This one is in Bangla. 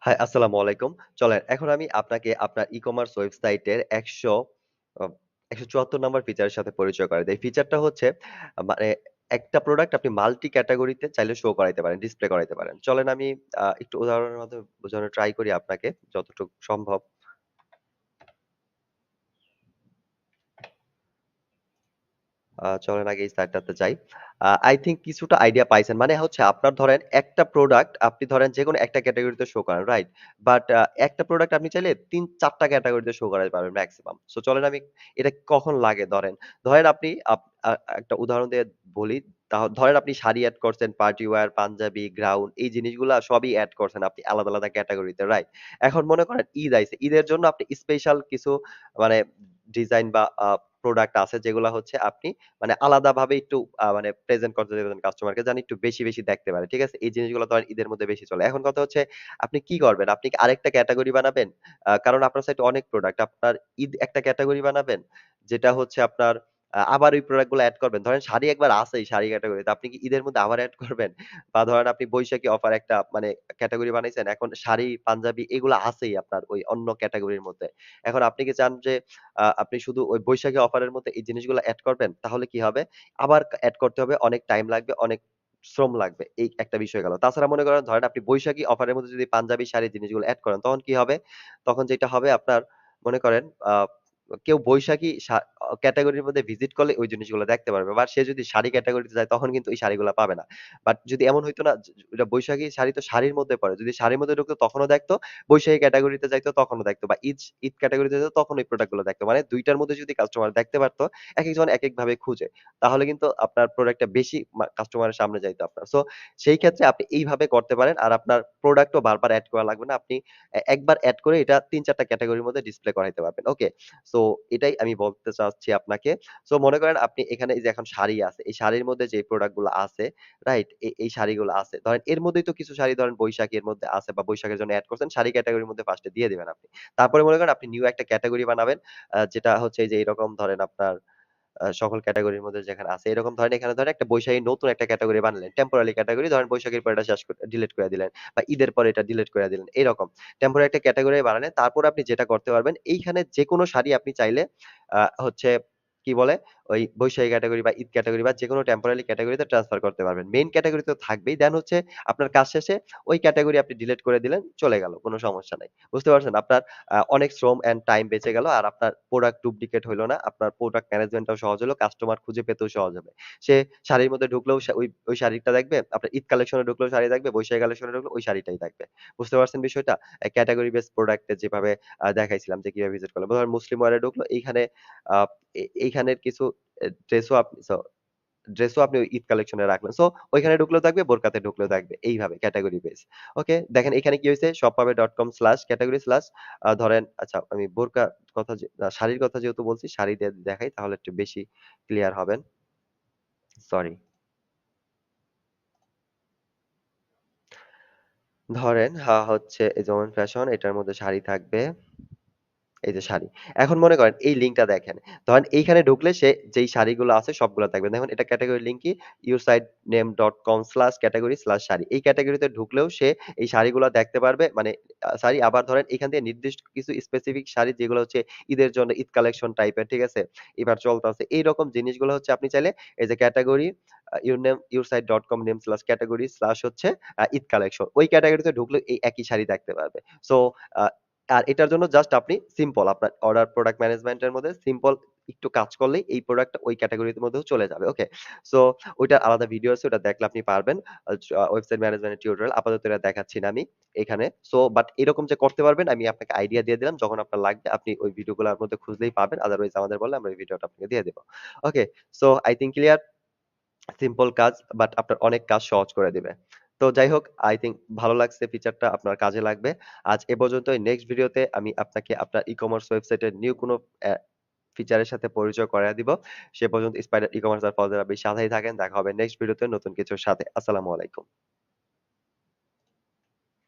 হাই, আসসালামু আলাইকুম। চলেন এখন আমি আপনাকে আপনার ই-কমার্স ওয়েবসাইটের ১৭৪ নম্বর ফিচারের সাথে পরিচয় করাই দেই। ফিচারটা হচ্ছে মানে একটা প্রোডাক্ট আপনি মাল্টি ক্যাটেগরিতে চাইলে শো করাইতে পারেন, ডিসপ্লে করাইতে পারেন। চলেন আমি একটু উদাহরণের মাধ্যমে বোঝানোর ট্রাই করি আপনাকে যতটুকু সম্ভব। চলেন আগে এই স্লাইডটাতে যাই। I think কিছুটা আইডিয়া পাইছেন। মানে হচ্ছে আপনার ধরেন একটা প্রোডাক্ট আপনি ধরেন যেকোনো একটা ক্যাটেগরিতে শো করেন, রাইট? বাট একটা প্রোডাক্ট আপনি চাইলে ৩-৪ টা ক্যাটেগরিতে শো করাতে পারবেন মেক্সিমাম। সো চলেন আমি এটা কখন লাগে ধরেন। ধরেন আপনি আপ আ একটা উদাহরণ দিয়ে বলি। ধরেন আপনি শাড়ি এড করছেন, পার্টি ওয়্যার, পাঞ্জাবি, গাউন এই জিনিসগুলা সবই এড করছেন আপনি আলাদা, আলাদা ক্যাটেগরিতে, রাইট? এখন মনে করেন ঈদ আইছে। ঈদের জন্য আপনি স্পেশাল কিছু মানে ডিজাইন বা প্রোডাক্ট আছে যেগুলা হচ্ছে আপনি মানে আলাদাভাবে একটু মানে প্রেজেন্ট করতে দিবেন কাস্টমারকে যেন একটু বেশি, বেশি দেখতে পারে। ঠিক আছে? এই জিনিসগুলো ধরেন ঈদের মধ্যে বেশি চলে। এখন কথা হচ্ছে আপনি কি করবেন? আপনি কি আরেকটা ক্যাটেগরি বানাবেন? কারণ আপনার সাইটে অনেক প্রোডাক্ট। আপনার ঈদ একটা ক্যাটেগরি বানাবেন, যেটা হচ্ছে আপনার আবার ওই প্রোডাক্ট গুলো এড করবেন। ধরেন শাড়ি একবার আছেই শাড়ি ক্যাটেগরিতে। আপনি কি ঈদের মধ্যে আবার এড করবেন? বা ধরেন আপনি বৈশাখী অফার একটা মানে ক্যাটেগরি বানাইছেন। এখন শাড়ি, পাঞ্জাবি এগুলো আছেই আপনার ওই অন্য ক্যাটেগরির মধ্যে। এখন আপনি কি চান যে আপনি শুধু ওই বৈশাখী অফারের মধ্যে এই জিনিসগুলো এড করবেন? তাহলে কি হবে? আবার এড করতে হবে, অনেক টাইম লাগবে, অনেক শ্রম লাগবে। এই একটা বিষয় গেল। তাছাড়া মনে করেন ধরেন আপনি বৈশাখী অফারের মধ্যে যদি পাঞ্জাবি শাড়ি জিনিসগুলো এড করেন, তখন কি হবে? তখন যেটা হবে আপনার মনে করেন কেউ বৈশাখী ক্যাটেগরির মধ্যে ভিজিট করলে ওই জিনিসগুলো দেখতে পারবে। বাট সে যদি শাড়ি ক্যাটেগরিতে যায় তখন কিন্তু ওই শাড়িগুলা পাবে না। বাট যদি এমন হইতো না এটা বৈশাখী শাড়ি তো শাড়ির মধ্যে পড়ে। যদি শাড়ির মধ্যে ঢুকতো তখনও দেখতো, বৈশাখী ক্যাটেগরিতে যাইতো তখনও দেখতো বা ঈদ ক্যাটেগরিতে যেত তখন ওই প্রোডাক্ট গুলো দেখতো। মানে ২ টার মধ্যে যদি কাস্টমার দেখতে পারতো, একেকজন একেকভাবে খুঁজে। তাহলে কিন্তু আপনার প্রোডাক্টটা বেশি কাস্টমারের সামনে যাইতো আপনার। সো সেই ক্ষেত্রে আপনি এইভাবে করতে পারেন। আর আপনার প্রোডাক্টও বারবার এড করা লাগবে না। আপনি একবার এড করে এটা ৩-৪ টা ক্যাটেগরির মধ্যে ডিসপ্লে করাইতে পারবেন। ওকে? সো এটাই আমি বলতে চাচ্ছি আপনাকে। সো মনে করেন আপনি এখানে এই যে এখন শাড়ি আছে। এই শাড়ির মধ্যে যে প্রোডাক্ট গুলো আছে, রাইট? এই শাড়িগুলো আছে। ধরেন এর মধ্যেই তো কিছু শাড়ি ধরেন বৈশাখীর মধ্যে আছে বা বৈশাখের জন্য এড করছেন। শাড়ি ক্যাটেগরির মধ্যে ফার্স্ট এ দিয়ে দিবেন আপনি। তারপরে মনে করেন আপনি নিউ একটা ক্যাটেগরি বানাবেন। যেটা হচ্ছে এই যে এরকম ধরেন আপনার সকল ক্যাটেগরির মধ্যে যেখানে আছে এরকম ধরেন এখানে ধরেন একটা বৈশাখী নতুন একটা ক্যাটেগরি বানালেন। টেম্পোরারি ক্যাটেগরি ধরেন বৈশাখীর পরে এটা শেষ করে ডিলিট করে দিলেন বা ঈদের পরে এটা ডিলিট করে দিলেন। এরকম টেম্পোরারি একটা ক্যাটেগরি বানালেন। তারপর আপনি যেটা করতে পারবেন এইখানে যেকোনো শাড়ি আপনি চাইলে হচ্ছে কি বলে ওই বৈশাখী ক্যাটেগরি বা ঈদ ক্যাটেগরি বা যেকোনো টেম্পোরারি ক্যাটেগরিতে ট্রান্সফার করতে পারবেন। মেইন ক্যাটেগরি তো থাকবেই। দেন হচ্ছে আপনার কাজ শেষে ওই ক্যাটেগরি আপনি ডিলিট করে দিলেন, চলে গেল। কোন সমস্যা নাই। বুঝতে পারছেন? আপনার অনেক শ্রম অ্যান্ড টাইম বেঁচে গেল। আর আপনার প্রোডাক্ট ডুপ্লিকেট হইল না। আপনার প্রোডাক্ট ম্যানেজমেন্টটাও সহজ হলো। কাস্টমার খুঁজে পেতেও সহজ হবে। সে শাড়ির মধ্যে ঢুকলেও ওই শাড়িটা দেখবে। আপনার ঈদ কালেকশন এ ঢুকলেও শাড়ি দেখবে, বৈশাখী কালেকশন এ ঢুকলেও ওই শাড়িটাই দেখবে। বুঝতে পারছেন বিষয়টা? ক্যাটেগরি বেস প্রোডাক্ট এ যেভাবে দেখাইছিলাম যে কিভাবে ভিজিট করলাম। ধরেন মুসলিম ওয়্যার এ ঢুকলো এইখানে আ এইখানের কিছু ড্রেসও আপনি ড্রেসও আপনি ওই ঈদ কালেকশন এ রাখলেন। সো ওইখানে ঢুকলেও থাকবে, বোরকাতে ঢুকলেও থাকবে। এইভাবে ক্যাটেগরি বেস। ওকে? দেখেন এখানে কি হইছে shoppabe.com/category/ ধরেন আচ্ছা আমি বোরকা কথা শাড়ির কথা যেহেতু বলছি, শাড়ি দিয়ে দেখাই তাহলে একটু বেশি ক্লিয়ার হবেন। সরি। ধরেন হচ্ছে এই যেমন ফ্যাশন এটার মধ্যে শাড়ি থাকবে। এই যে শাড়ি। এখন মনে করেন এই লিঙ্কটা দেখেন। ধরেন এইখানে ঢুকলে সে যেই শাড়িগুলো আছে সবগুলা দেখবেন। দেখুন এটা ক্যাটেগরি লিঙ্ক কি? yoursitename.com/category/শাড়ি। এই ক্যাটেগরিতে ঢুকলেও সে এই শাড়িগুলা দেখতে পারবে। মানে শাড়ি আবার ধরেন এখান থেকে নির্দিষ্ট কিছু স্পেসিফিক শাড়ি যেগুলো হচ্ছে ঈদের জন্য ঈদ কালেকশন টাইপের, ঠিক আছে? এবার চলতেছে। এইরকম জিনিসগুলো হচ্ছে আপনি চাইলে এই যে ক্যাটেগরি yoursite.com name/category/ হচ্ছে ঈদ কালেকশন। ওই ক্যাটেগরিতে ঢুকলে এই একই শাড়ি দেখতে পারবে। সো আ আর এটার জন্য জাস্ট আপনি সিম্পল আপনার অর্ডার প্রোডাক্ট ম্যানেজমেন্ট এর মধ্যে সিম্পল একটু কাজ করলেই এই প্রোডাক্টটা ওই ক্যাটেগরির মধ্যেও চলে যাবে। ওকে? সো ওইটার আলাদা ভিডিও আছে ওটা দেখলে আপনি পারবেন। ওয়েবসাইট ম্যানেজমেন্ট টিউটোরিয়াল আপাতত এটা দেখাচ্ছি না আমি এখানে। সো বাট এরকম যে করতে পারবেন আমি আপনাকে আইডিয়া দিয়ে দিলাম। যখন আপনার লাগবে আপনি ওই ভিডিওগুলোর মধ্যে খুঁজলেই পাবেন। আদারওয়াইজ আমাদের বললে আমরা ওই ভিডিওটা আপনাকে দিয়ে দিব। Okay? So I think clear? Simple কাজ বাট আপনার অনেক কাজ সহজ করে দিবে। তো যাই হোক আই থিংক ভালো লাগছে ফিচারটা আপনার কাজে লাগবে। আজ এ পর্যন্তই। নেক্সট ভিডিওতে আমি আপনাকে আপনার ই-কমার্স ওয়েবসাইটের নিউ কোনো ফিচারের সাথে পরিচয় করায় দিব। সে পর্যন্ত স্পাইডার ই-কমার্স আর ফজর রাব্বির সাথেই থাকেন। দেখা হবে নেক্সট ভিডিওতে নতুন কিছুর সাথে। আসসালামু আলাইকুম।